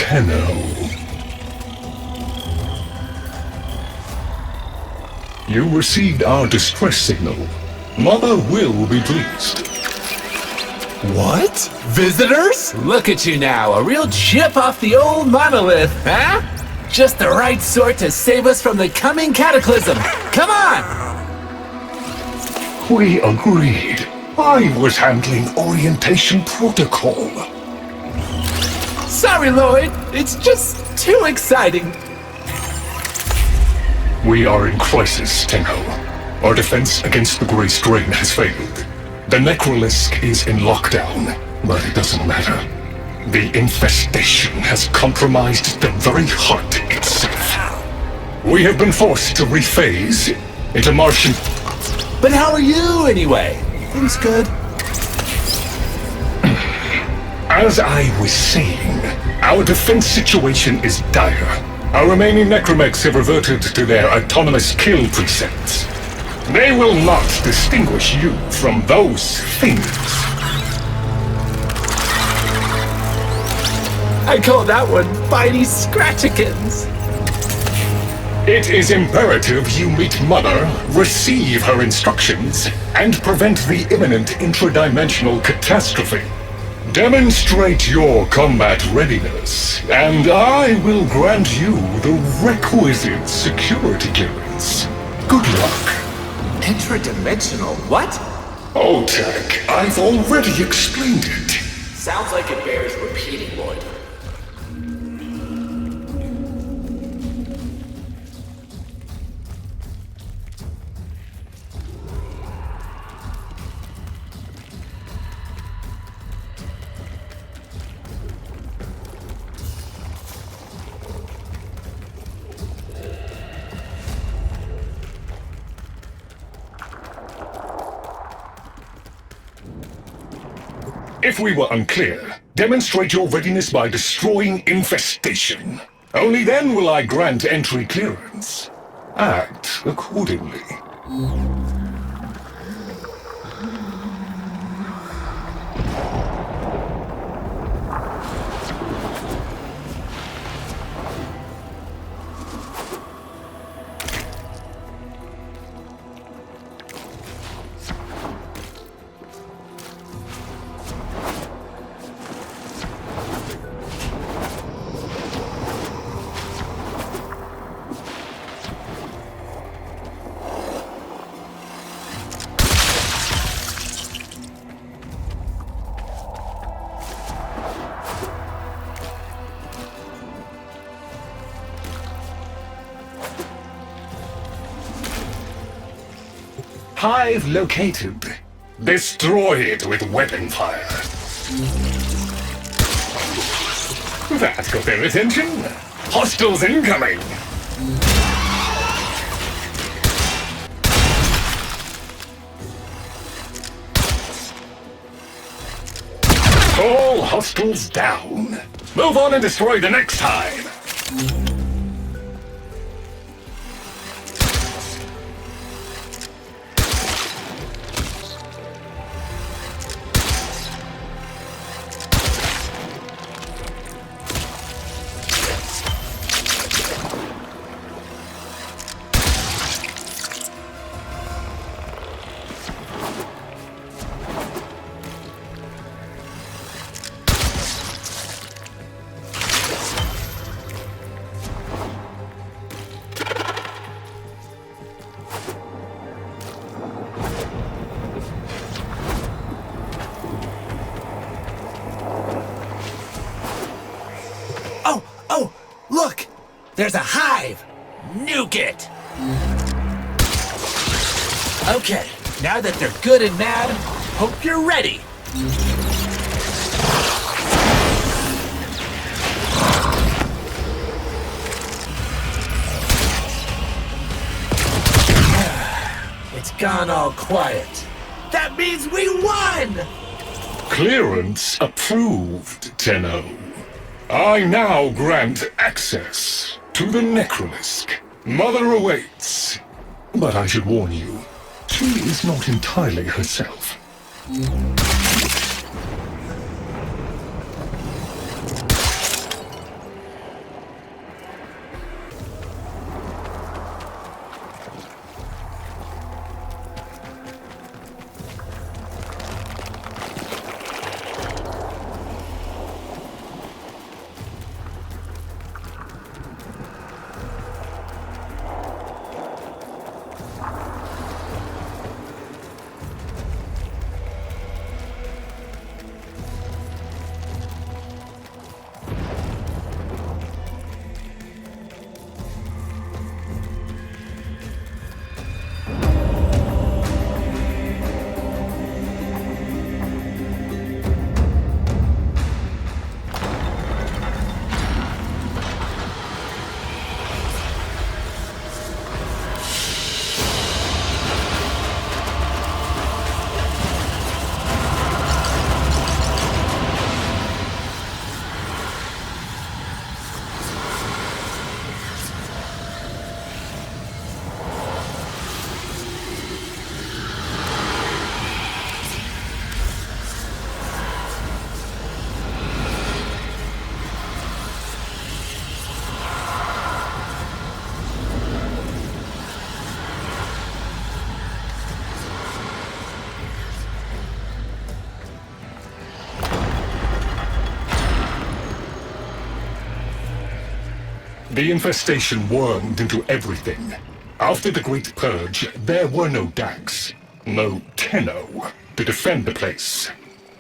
Tenno. You received our distress signal. Mother will be pleased. What? Visitors? Look at you now, a real chip off the old monolith, huh? Just the right sort to save us from the coming cataclysm. Come on! We agreed. I was handling orientation protocol. Sorry, Lloyd. It's just too exciting. We are in crisis, Tenno. Our defense against the Grey Strain has failed. The Necrolisk is in lockdown, but it doesn't matter. The infestation has compromised the very heart itself. We have been forced to rephase into Martian... But how are you, anyway? Things good? As I was saying, our defense situation is dire. Our remaining necromechs have reverted to their autonomous kill precepts. They will not distinguish you from those things. I call that one Bitey Scratchikins. It is imperative you meet Mother, receive her instructions, and prevent the imminent intradimensional catastrophe. Demonstrate your combat readiness, and I will grant you the requisite security clearance. Good luck. Intradimensional what? Oh, Tech, I've already explained it. Sounds like it bears repeating, Lloyd. If we were unclear, demonstrate your readiness by destroying infestation. Only then will I grant entry clearance. Act accordingly. Hive located. Destroy it with weapon fire. That got their attention. Hostiles incoming. All hostiles down. Move on and destroy the next hive. Oh, look! There's a hive! Nuke it! Okay, now that they're good and mad, hope you're ready! It's gone all quiet. That means we won! Clearance approved, Tenno. I now grant access to the Necrolisk. Mother awaits. But I should warn you, she is not entirely herself. The infestation wormed into everything. After the Great Purge, there were no Dax, no Tenno to defend the place.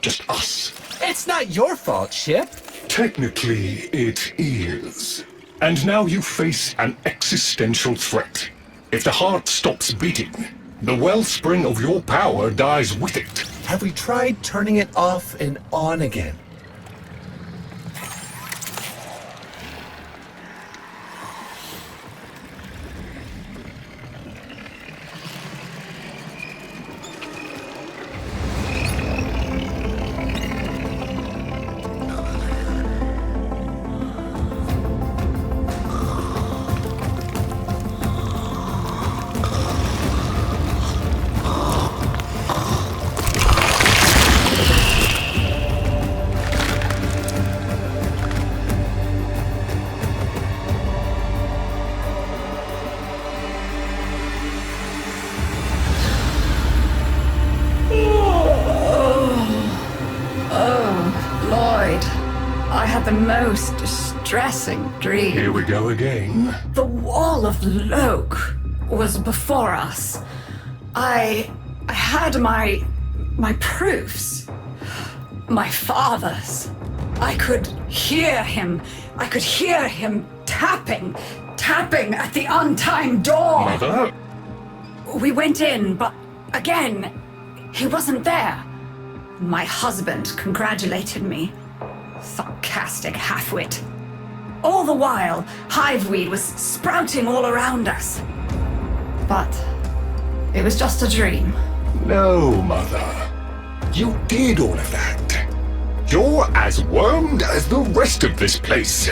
Just us. It's not your fault, Chip. Technically, it is. And now you face an existential threat. If the heart stops beating, the wellspring of your power dies with it. Have we tried turning it off and on again? The most distressing dream. Here we go again. The wall of Loke was before us. I had my proofs. My father's. I could hear him. I could hear him tapping at the untimed door. Mother? We went in, but again, he wasn't there. My husband congratulated me. Sarcastic halfwit. All the while, hiveweed was sprouting all around us. But it was just a dream. No, Mother. You did all of that. You're as wormed as the rest of this place.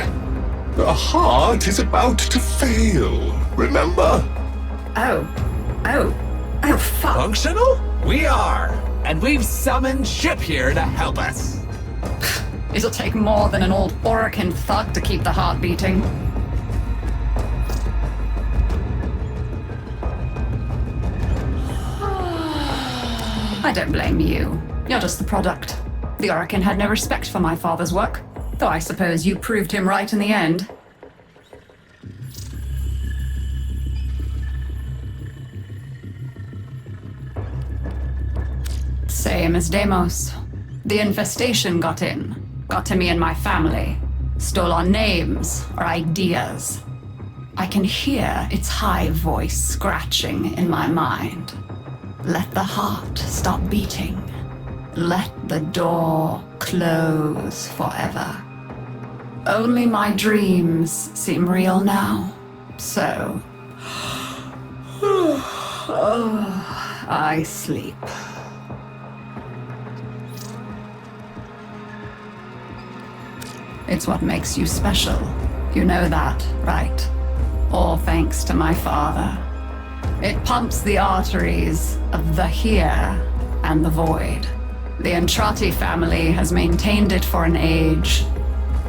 The heart is about to fail, remember? Oh, fuck. Functional? We are. And we've summoned Chip here to help us. It'll take more than an old Orokin thug to keep the heart beating. I don't blame you. You're just the product. The Orokin had no respect for my father's work, though I suppose you proved him right in the end. Same as Deimos. The infestation got in. Got to me and my family. Stole our names, our ideas. I can hear its high voice scratching in my mind. Let the heart stop beating. Let the door close forever. Only my dreams seem real now. So... I sleep. It's what makes you special. You know that, right? All thanks to my father. It pumps the arteries of the here and the void. The Entrati family has maintained it for an age,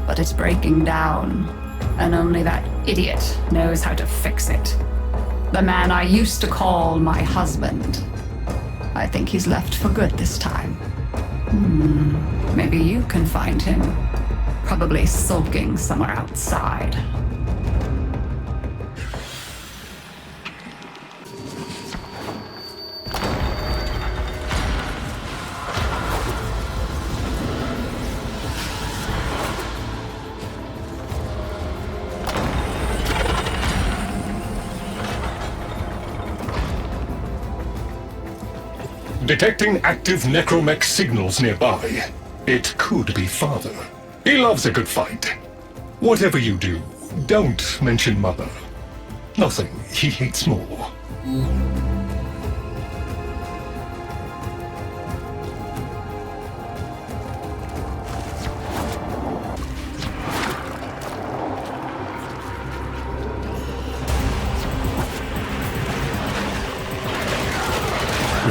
but it's breaking down, and only that idiot knows how to fix it. The man I used to call my husband. I think he's left for good this time. Maybe you can find him. Probably sulking somewhere outside. Detecting active necromech signals nearby. It could be Father. He loves a good fight. Whatever you do, don't mention Mother. Nothing he hates more.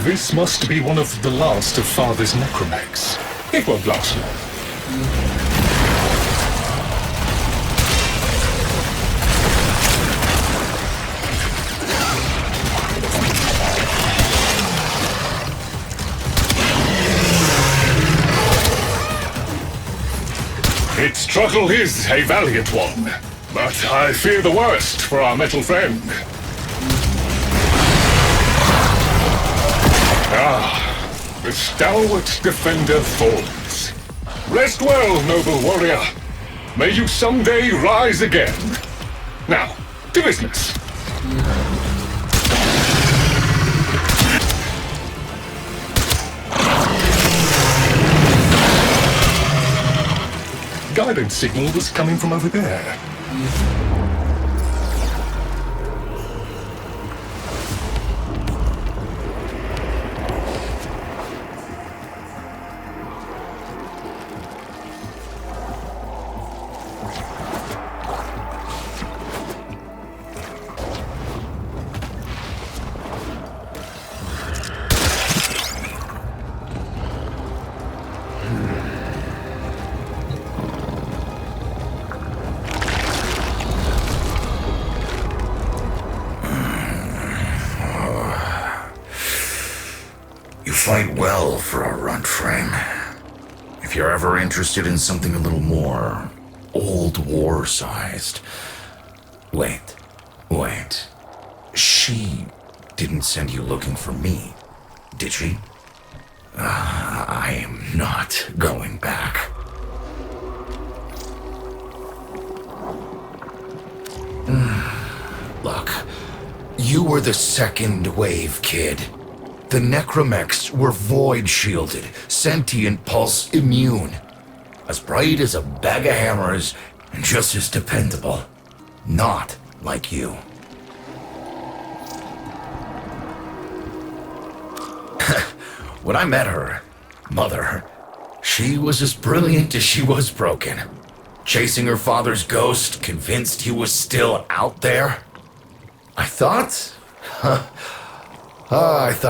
This must be one of the last of Father's necromechs. It won't last long. Its struggle is a valiant one. But I fear the worst for our metal friend. Ah, the stalwart defender falls. Rest well, noble warrior. May you someday rise again. Now, to business. Guidance signal was coming from over there. Fight well for a Warframe. If you're ever interested in something a little more old war-sized. Wait. She didn't send you looking for me, did she? I am not going back. Look, you were the second wave, kid. The necromechs were void-shielded, sentient pulse immune. As bright as a bag of hammers, and just as dependable. Not like you. When I met her, Mother, she was as brilliant as she was broken. Chasing her father's ghost, convinced he was still out there. I thought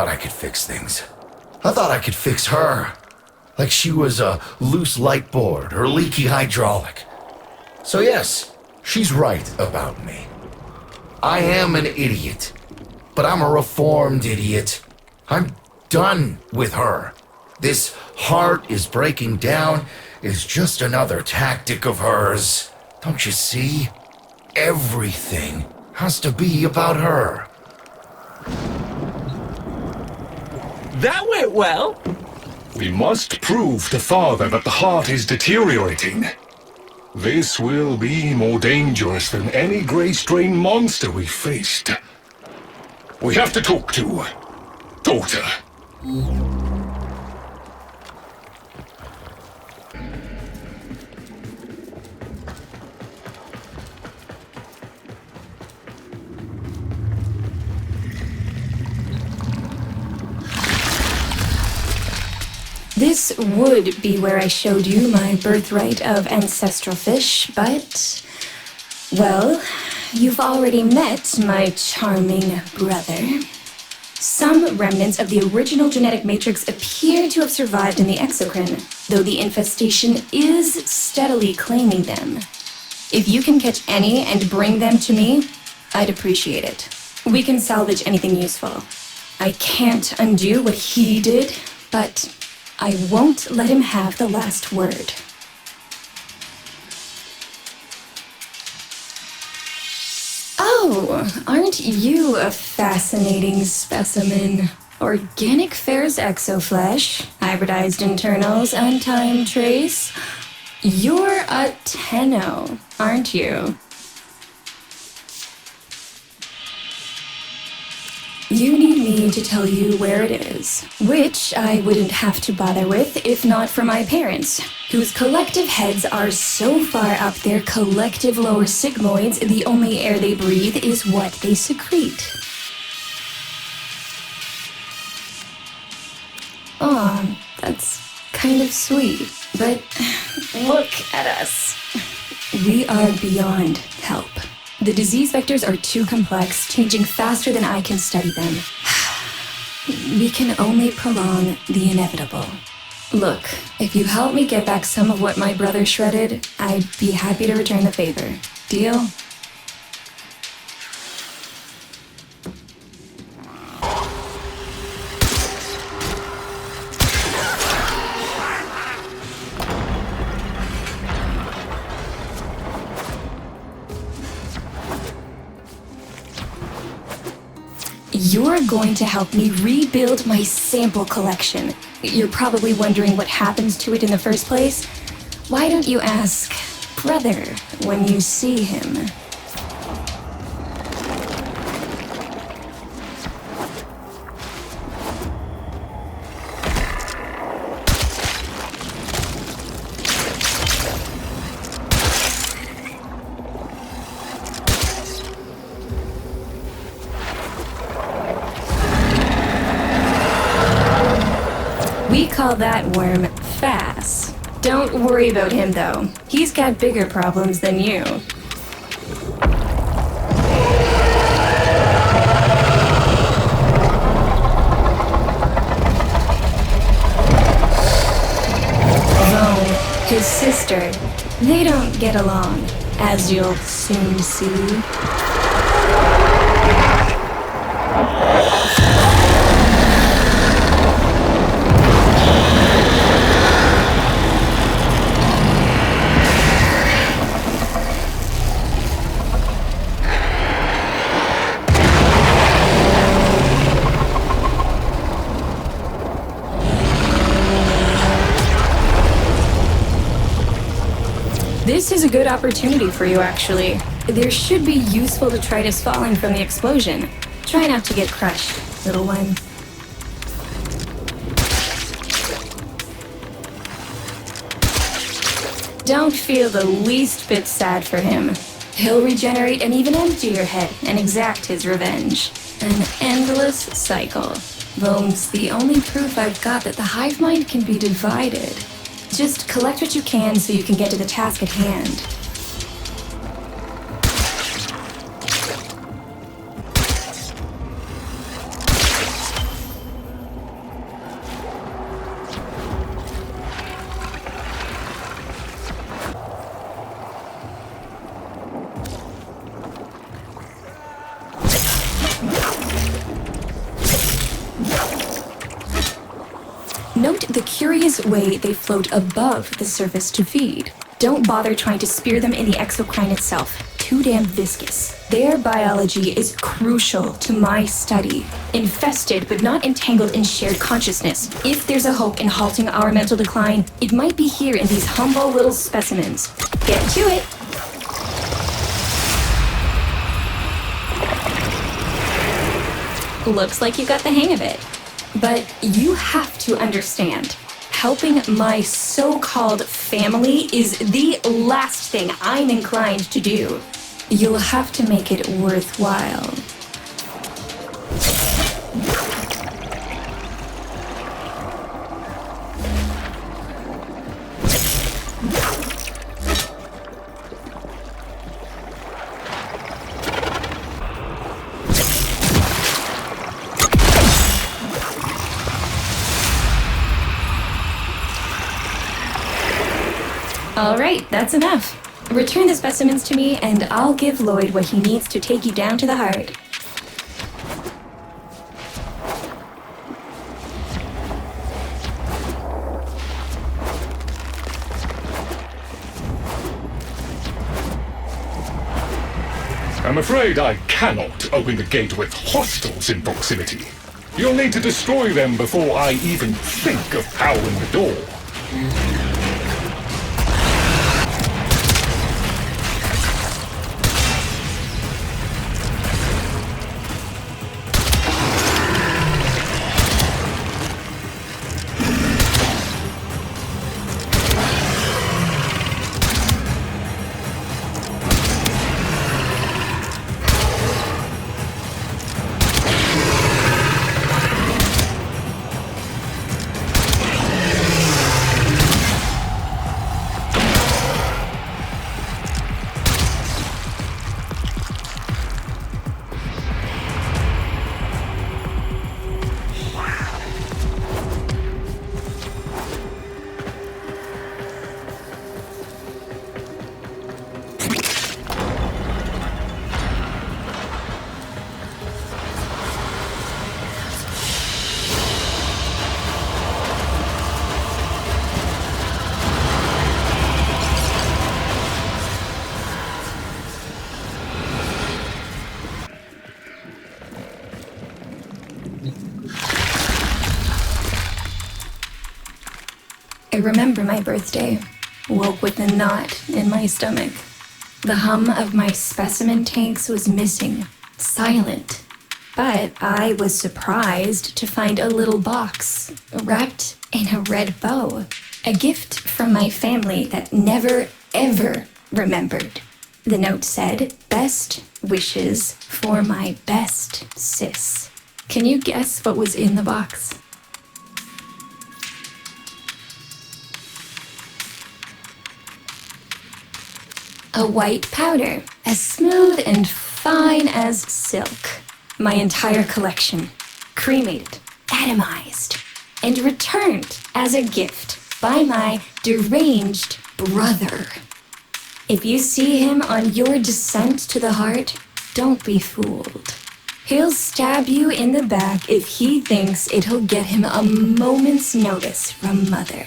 I could fix things. I thought I could fix her. Like she was a loose light board or leaky hydraulic. So yes, she's right about me. I am an idiot. But I'm a reformed idiot. I'm done with her. This heart is breaking down is just another tactic of hers. Don't you see? Everything has to be about her. That went well. We must prove to Father that the heart is deteriorating. This will be more dangerous than any gray strain monster we faced. We have to talk to daughter. This would be where I showed you my birthright of ancestral fish, but... well, you've already met my charming brother. Some remnants of the original genetic matrix appear to have survived in the exocrine, though the infestation is steadily claiming them. If you can catch any and bring them to me, I'd appreciate it. We can salvage anything useful. I can't undo what he did, but I won't let him have the last word. Oh, aren't you a fascinating specimen? Organic Fair's exoflesh, hybridized internals, and time trace. You're a Tenno, aren't you? You need me to tell you where it is, which I wouldn't have to bother with if not for my parents, whose collective heads are so far up their collective lower sigmoids, the only air they breathe is what they secrete. Aw, that's kind of sweet, but look at us. We are beyond help. The disease vectors are too complex, changing faster than I can study them. We can only prolong the inevitable. Look, if you help me get back some of what my brother shredded, I'd be happy to return the favor. Deal? You're going to help me rebuild my sample collection. You're probably wondering what happens to it in the first place. Why don't you ask Brother when you see him? We call that worm Fass. Don't worry about him, though. He's got bigger problems than you. Though, his sister, they don't get along, as you'll soon see. This is a good opportunity for you, actually. There should be useful detritus falling from the explosion. Try not to get crushed, little one. Don't feel the least bit sad for him. He'll regenerate and even empty your head and exact his revenge. An endless cycle. Though it's the only proof I've got that the hive mind can be divided. Just collect what you can so you can get to the task at hand. Note the curious way they float above the surface to feed. Don't bother trying to spear them in the exocrine itself. Too damn viscous. Their biology is crucial to my study. Infested but not entangled in shared consciousness. If there's a hope in halting our mental decline, it might be here in these humble little specimens. Get to it! Looks like you got the hang of it. But you have to understand, helping my so-called family is the last thing I'm inclined to do. You'll have to make it worthwhile. All right, that's enough. Return the specimens to me, and I'll give Lloyd what he needs to take you down to the heart. I'm afraid I cannot open the gate with hostiles in proximity. You'll need to destroy them before I even think of powering the door. I remember my birthday. Woke with a knot in my stomach. The hum of my specimen tanks was missing, silent. But I was surprised to find a little box wrapped in a red bow. A gift from my family that never, ever remembered. The note said, "Best wishes for my best sis." Can you guess what was in the box? A white powder, as smooth and fine as silk. My entire collection, cremated, atomized, and returned as a gift by my deranged brother. If you see him on your descent to the heart, don't be fooled. He'll stab you in the back if he thinks it'll get him a moment's notice from Mother.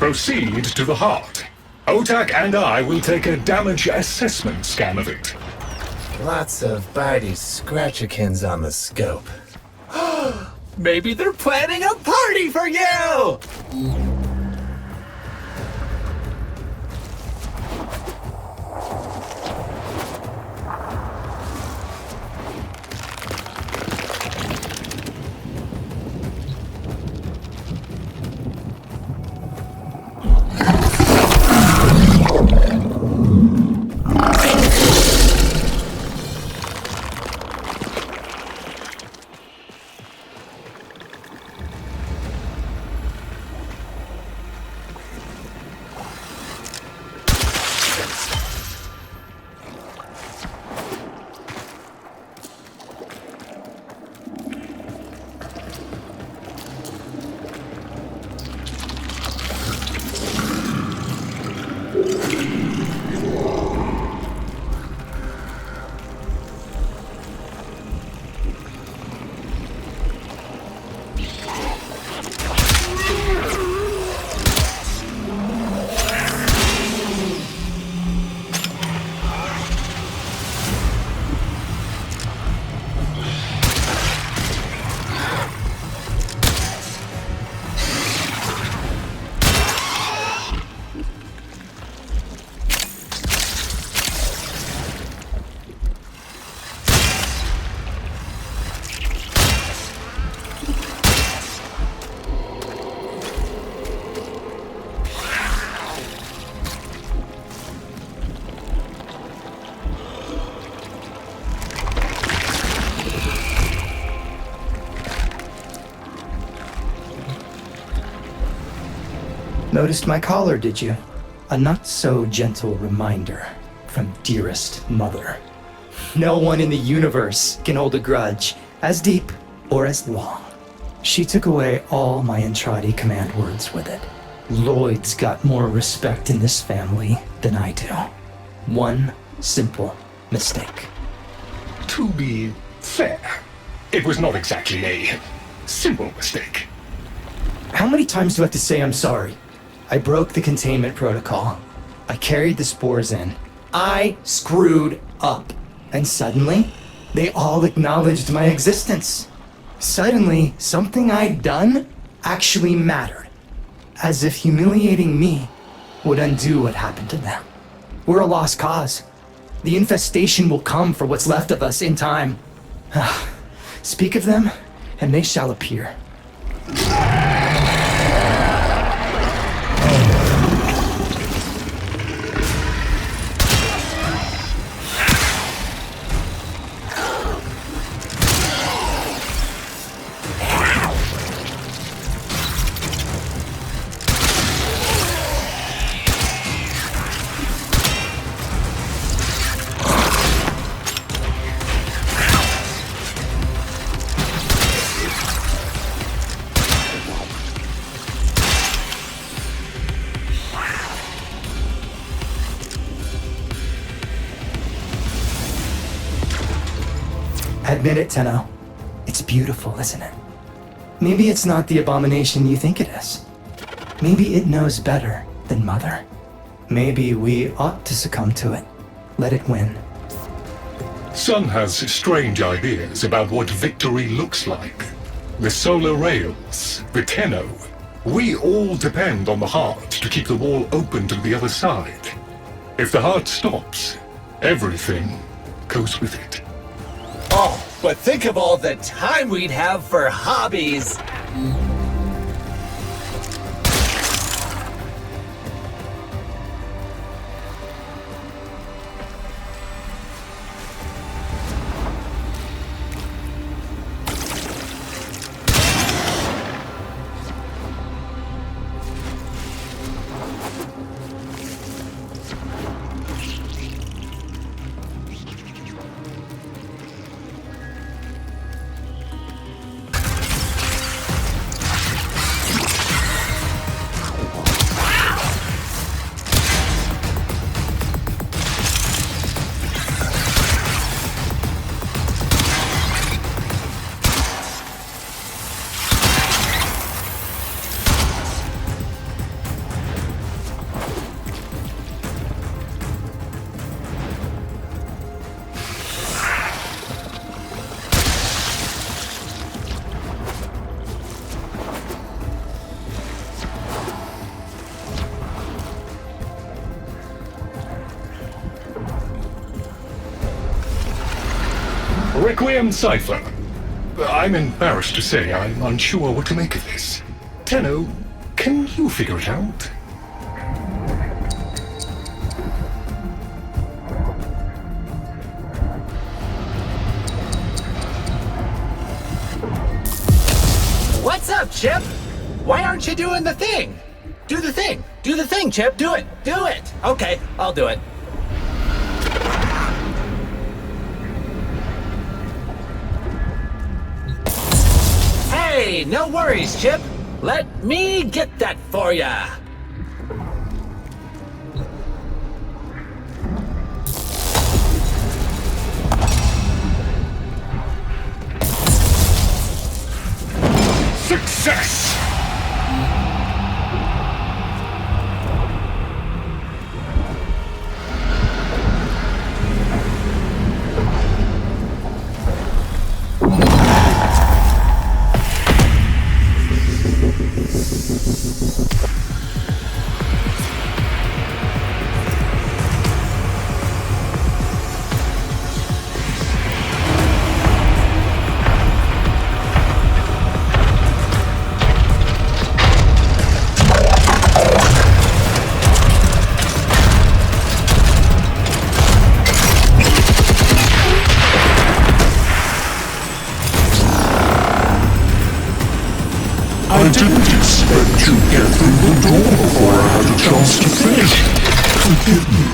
Proceed to the heart. Otak and I will take a damage assessment scan of it. Lots of bitey scratchikins on the scope. Maybe they're planning a party for you! Noticed my collar, did you? A not-so-gentle reminder from dearest mother. No one in the universe can hold a grudge as deep or as long. She took away all my Entradi command words with it. Lloyd's got more respect in this family than I do. One simple mistake. To be fair, it was not exactly a simple mistake. How many times do I have to say I'm sorry? I broke the containment protocol. I carried the spores in. I screwed up. And suddenly, they all acknowledged my existence. Suddenly, something I'd done actually mattered. As if humiliating me would undo what happened to them. We're a lost cause. The infestation will come for what's left of us in time. Speak of them, and they shall appear. Admit it, Tenno. It's beautiful, isn't it? Maybe it's not the abomination you think it is. Maybe it knows better than Mother. Maybe we ought to succumb to it. Let it win. Sun has strange ideas about what victory looks like. The solar rails, the Tenno. We all depend on the heart to keep the wall open to the other side. If the heart stops, everything goes with it. Oh, but think of all the time we'd have for hobbies. Requiem Cipher. I'm embarrassed to say I'm unsure what to make of this. Tenno, can you figure it out? What's up, Chip? Why aren't you doing the thing? Do the thing. Do the thing, Chip. Do it. Do it. Okay, I'll do it. Hey, no worries, Chip. Let me get that for ya. Success! I didn't expect to get through the door before I had a chance to finish. Forgive me.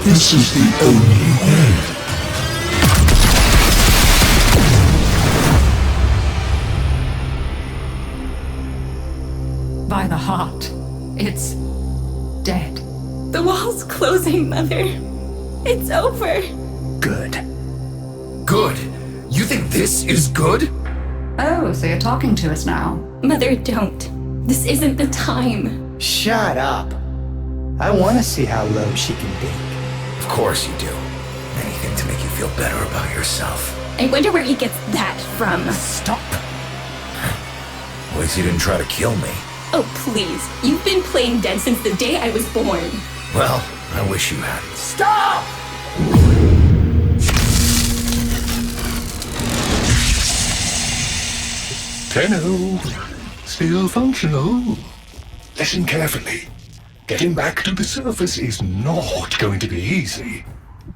This is the only way. By the heart, it's dead. The wall's closing, Mother. It's over. Good. Good? You think this is good? Oh, so you're talking to us now. Mother, don't. This isn't the time. Shut up. I want to see how low she can be. Of course you do. Anything to make you feel better about yourself. I wonder where he gets that from. Stop. At least you didn't try to kill me. Oh, please. You've been playing dead since the day I was born. Well, I wish you hadn't. Stop! Tenno, still functional. Listen carefully. Getting back to the surface is not going to be easy.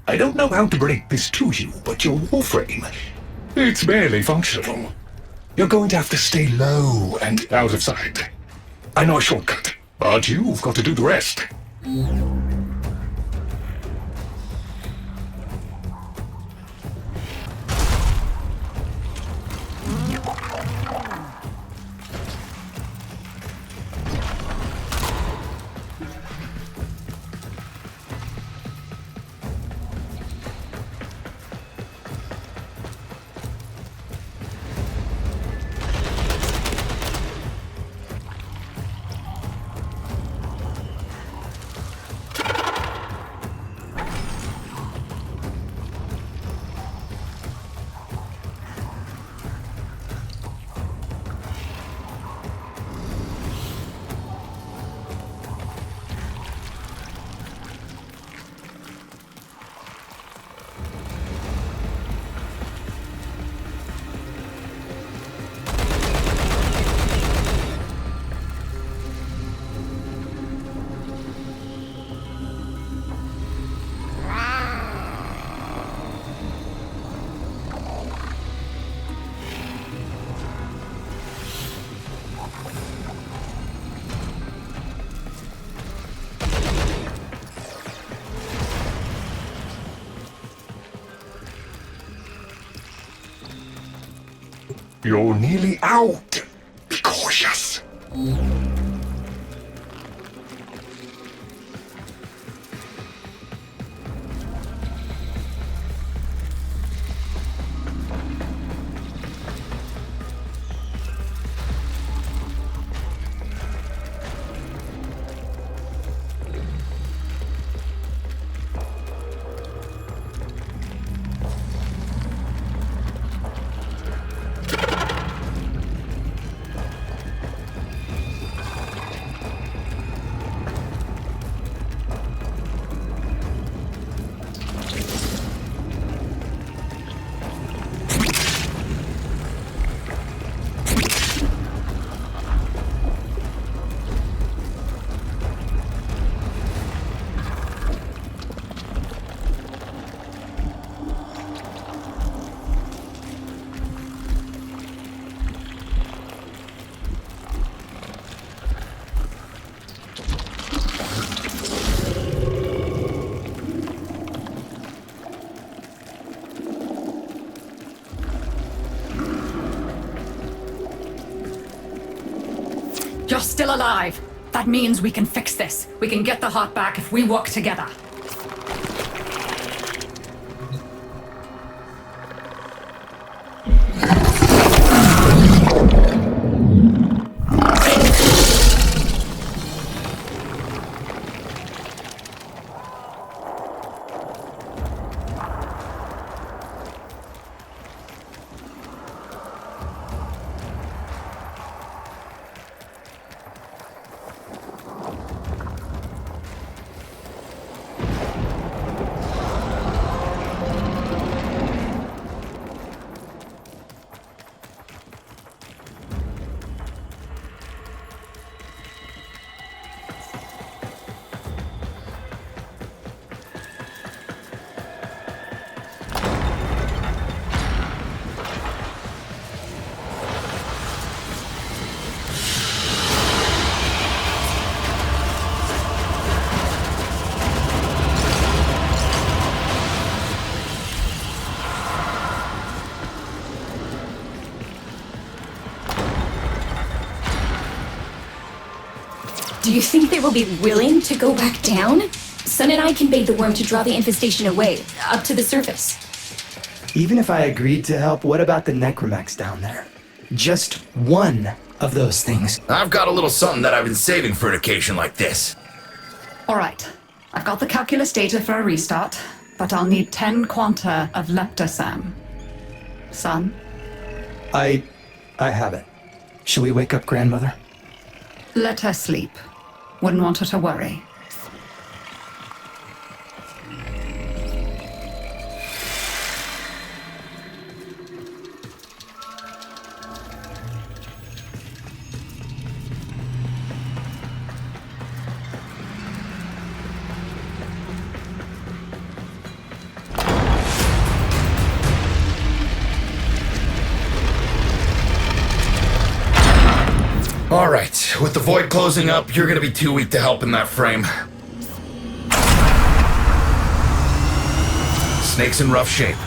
I don't know how to break this to you, but your Warframe, it's barely functional. You're going to have to stay low and out of sight. I know a shortcut, but you've got to do the rest. You're nearly out. Be cautious. You're still alive. That means we can fix this. We can get the heart back if we work together. Do you think they will be willing to go back down? Sun and I can bait the worm to draw the infestation away, up to the surface. Even if I agreed to help, what about the necromechs down there? Just one of those things. I've got a little something that I've been saving for an occasion like this. All right. I've got the calculus data for a restart, but I'll need 10 quanta of leptosam. Son? I have it. Shall we wake up grandmother? Let her sleep. Wouldn't want her to worry. All right, with the void closing up, you're gonna be too weak to help in that frame. Snake's in rough shape,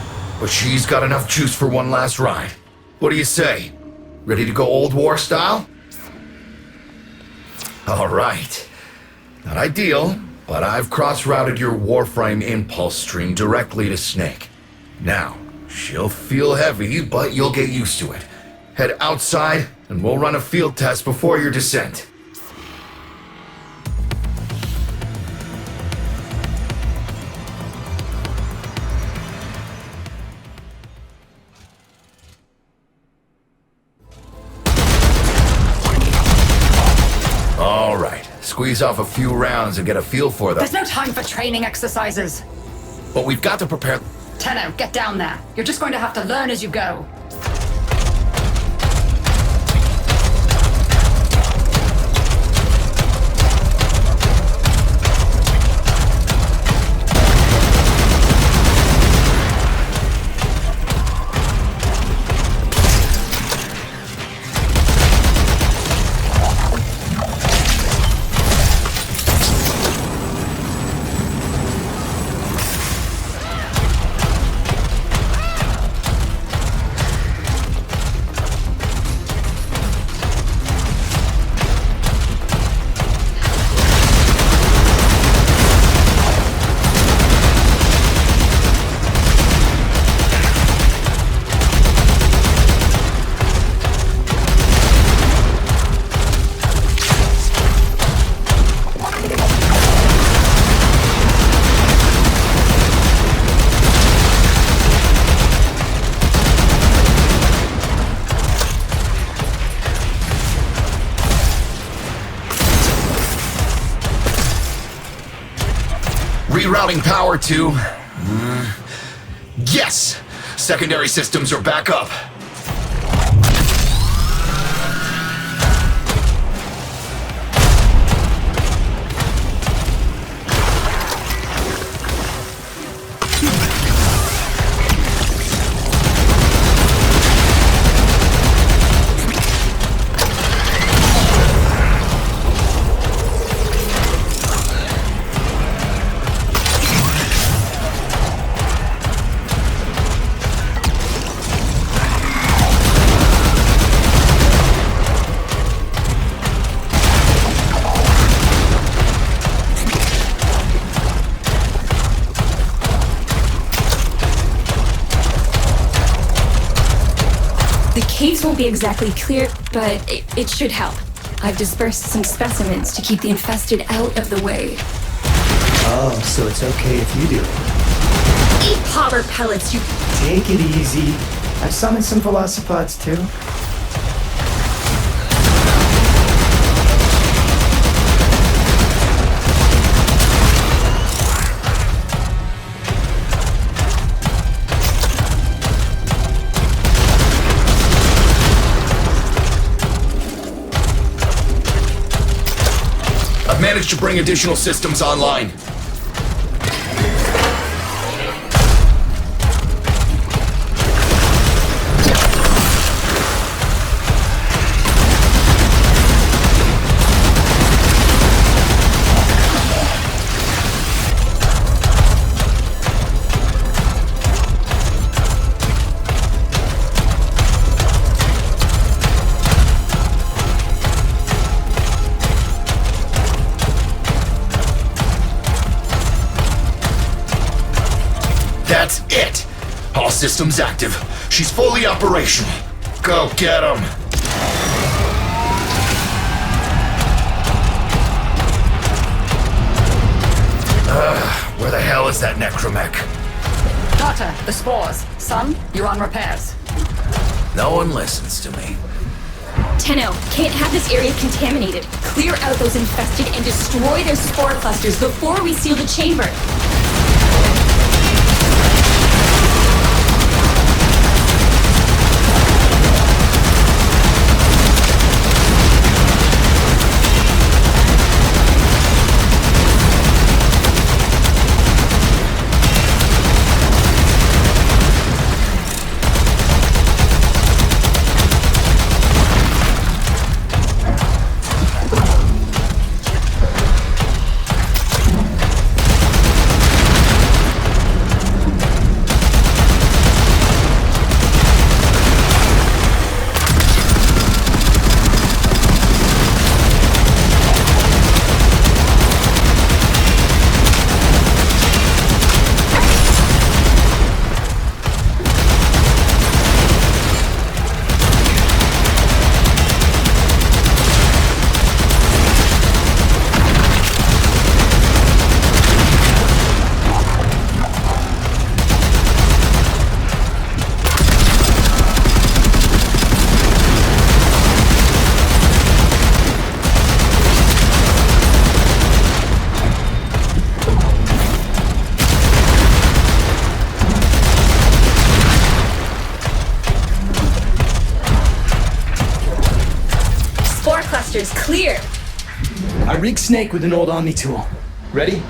but she's got enough juice for one last ride. What do you say? Ready to go old war style? All right. Not ideal, but I've cross-routed your Warframe impulse stream directly to Snake. Now, she'll feel heavy, but you'll get used to it. Head outside, and we'll run a field test before your descent. All right, squeeze off a few rounds and get a feel for them. There's no time for training exercises. But we've got to prepare... Tenno, get down there. You're just going to have to learn as you go. Rerouting power to... Yes! Secondary systems are back up. Caves won't be exactly clear, but it should help. I've dispersed some specimens to keep the infested out of the way. Oh, so it's okay if you do it. Eat popper pellets, you... Take it easy. I've summoned some velocipods too. I've managed to bring additional systems online. That's it! All systems active. She's fully operational. Go get 'em! Where the hell is that necromech? Daughter, the spores. Son, you're on repairs. No one listens to me. Tenno, can't have this area contaminated. Clear out those infested and destroy their spore clusters before we seal the chamber. Clear! I rigged Snake with an old Omni tool. Ready?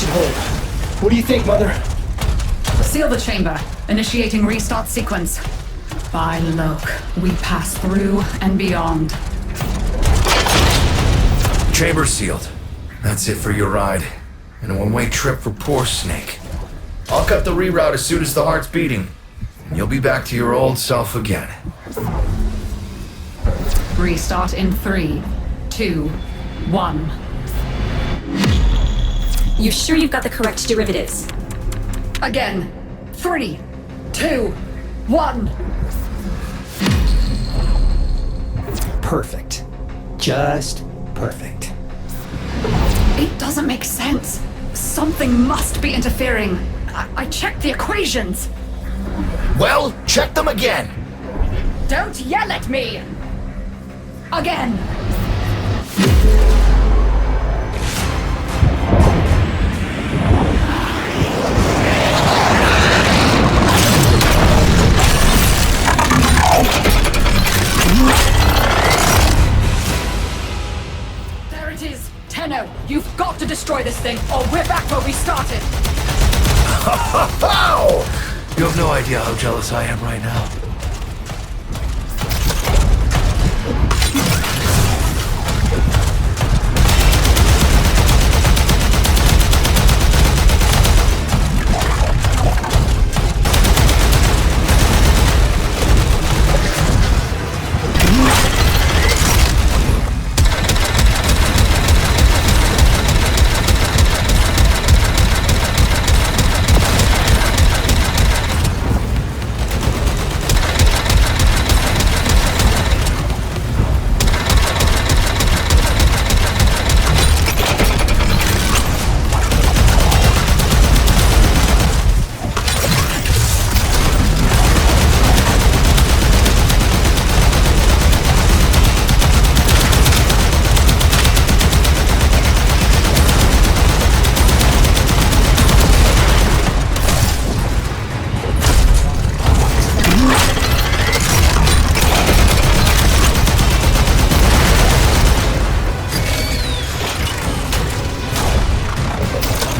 hold. What do you think, Mother? Seal the chamber. Initiating restart sequence. By Loke, we pass through and beyond. Chamber sealed. That's it for your ride. And a one-way trip for poor Snake. I'll cut the reroute as soon as the heart's beating. And you'll be back to your old self again. Restart in 3, 2, 1. You sure you've got the correct derivatives? Again. 3, 2, 1. Perfect. Just perfect. It doesn't make sense. Something must be interfering. I checked the equations. Well, check them again! Don't yell at me! Again! There it is! Tenno, you've got to destroy this thing, or we're back where we started! How? You have no idea how jealous I am right now.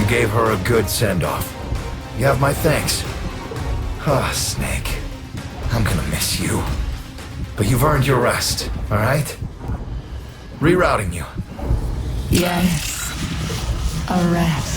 Gave her a good send-off. You have my thanks. Ah, Snake. I'm gonna miss you. But you've earned your rest, alright? Rerouting you. Yes. A rest.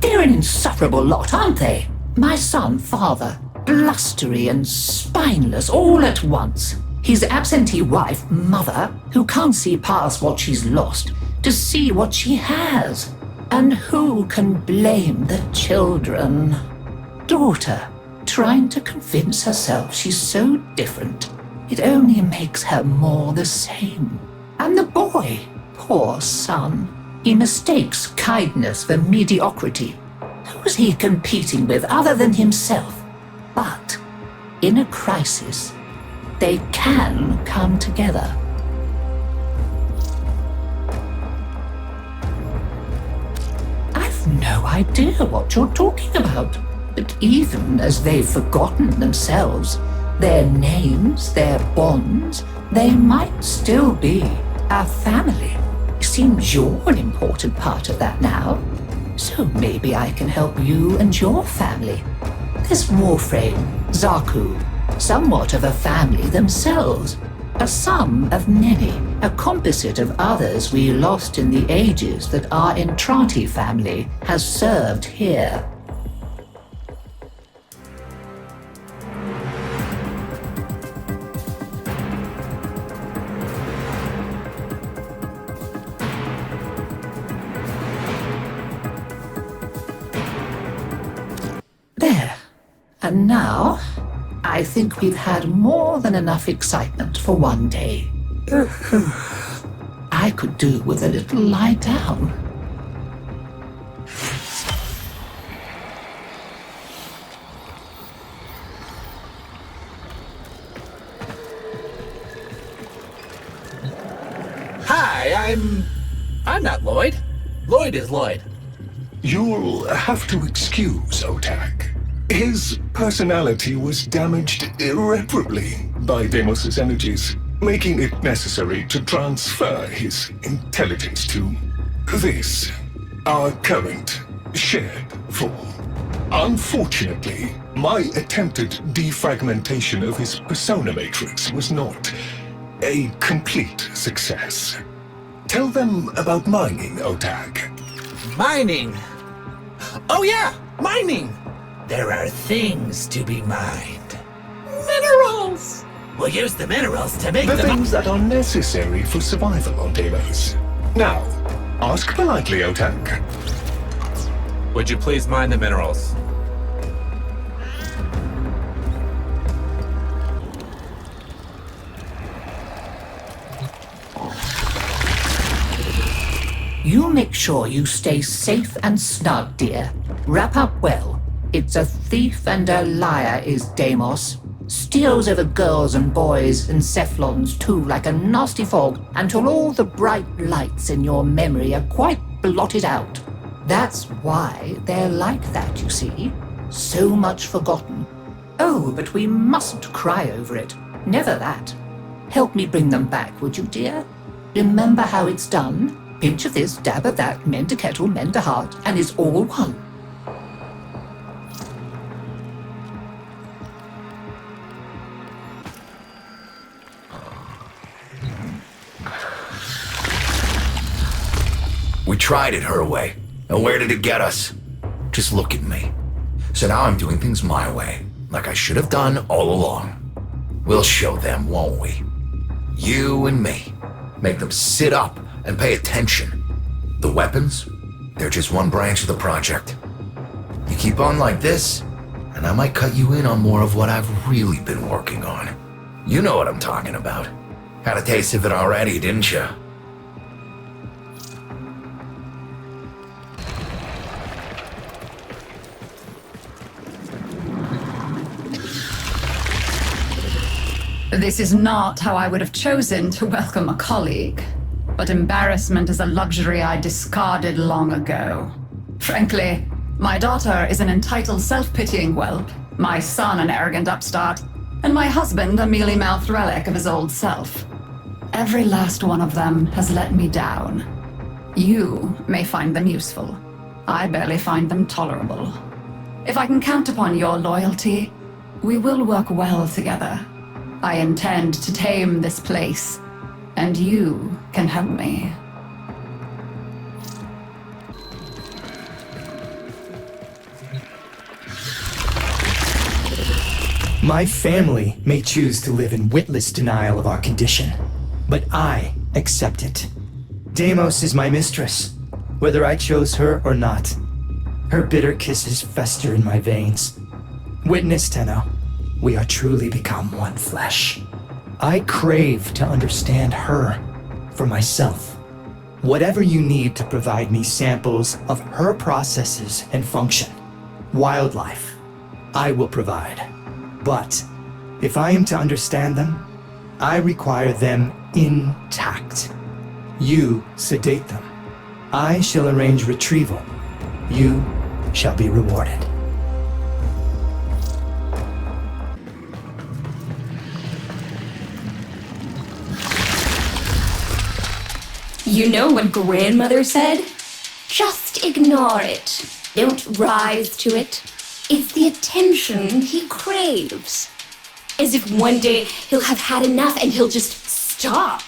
They're an insufferable lot, aren't they? My son, father, blustery and spineless all at once. His absentee wife, mother, who can't see past what she's lost to see what she has. And who can blame the children? Daughter, trying to convince herself she's so different. It only makes her more the same. And the boy, poor son. He mistakes kindness for mediocrity. Who's he competing with other than himself? But in a crisis, they can come together. I've no idea what you're talking about. But even as they've forgotten themselves, their names, their bonds, they might still be our family. Seems you're an important part of that now. So maybe I can help you and your family. This Warframe, Zaku, somewhat of a family themselves. A sum of many, a composite of others we lost in the ages that our Entrati family has served here. There. And now, I think we've had more than enough excitement for one day. I could do with a little lie down. Hi, I'm not Lloyd. Lloyd is Lloyd. You'll have to excuse Otak. His personality was damaged irreparably by Deimos' energies, making it necessary to transfer his intelligence to this, our current shared form. Unfortunately, my attempted defragmentation of his persona matrix was not a complete success. Tell them about mining, Otak. Mining. Oh yeah, mining. There are things to be mined. Minerals! We'll use the minerals to make The things that are necessary for survival on Deimos. Now, ask politely, Otak. Would you please mine the minerals? You make sure you stay safe and snug, dear. Wrap up well. It's a thief and a liar is Deimos. Steals over girls and boys and Cephalons too like a nasty fog until all the bright lights in your memory are quite blotted out. That's why they're like that, you see. So much forgotten. Oh, but we mustn't cry over it. Never that. Help me bring them back, would you, dear? Remember how it's done? Pinch of this, dab of that, mend a kettle, mend a heart, and it's all one. We tried it her way. And where did it get us? Just look at me. So now I'm doing things my way, like I should have done all along. We'll show them, won't we? You and me. Make them sit up and pay attention. The weapons? They're just one branch of the project. You keep on like this, and I might cut you in on more of what I've really been working on. You know what I'm talking about. Had a taste of it already, didn't you? This is not how I would have chosen to welcome a colleague, but embarrassment is a luxury I discarded long ago. Frankly, my daughter is an entitled, self-pitying whelp, my son an arrogant upstart, and my husband a mealy-mouthed relic of his old self. Every last one of them has let me down. You may find them useful. I barely find them tolerable. If I can count upon your loyalty, we will work well together. I intend to tame this place, and you can help me. My family may choose to live in witless denial of our condition, but I accept it. Deimos is my mistress, whether I chose her or not. Her bitter kisses fester in my veins. Witness, Tenno. We are truly become one flesh. I crave to understand her for myself. Whatever you need to provide me samples of her processes and function, wildlife, I will provide. But if I am to understand them, I require them intact. You sedate them. I shall arrange retrieval. You shall be rewarded. You know what grandmother said? Just ignore it. Don't rise to it. It's the attention he craves. As if one day he'll have had enough and he'll just stop.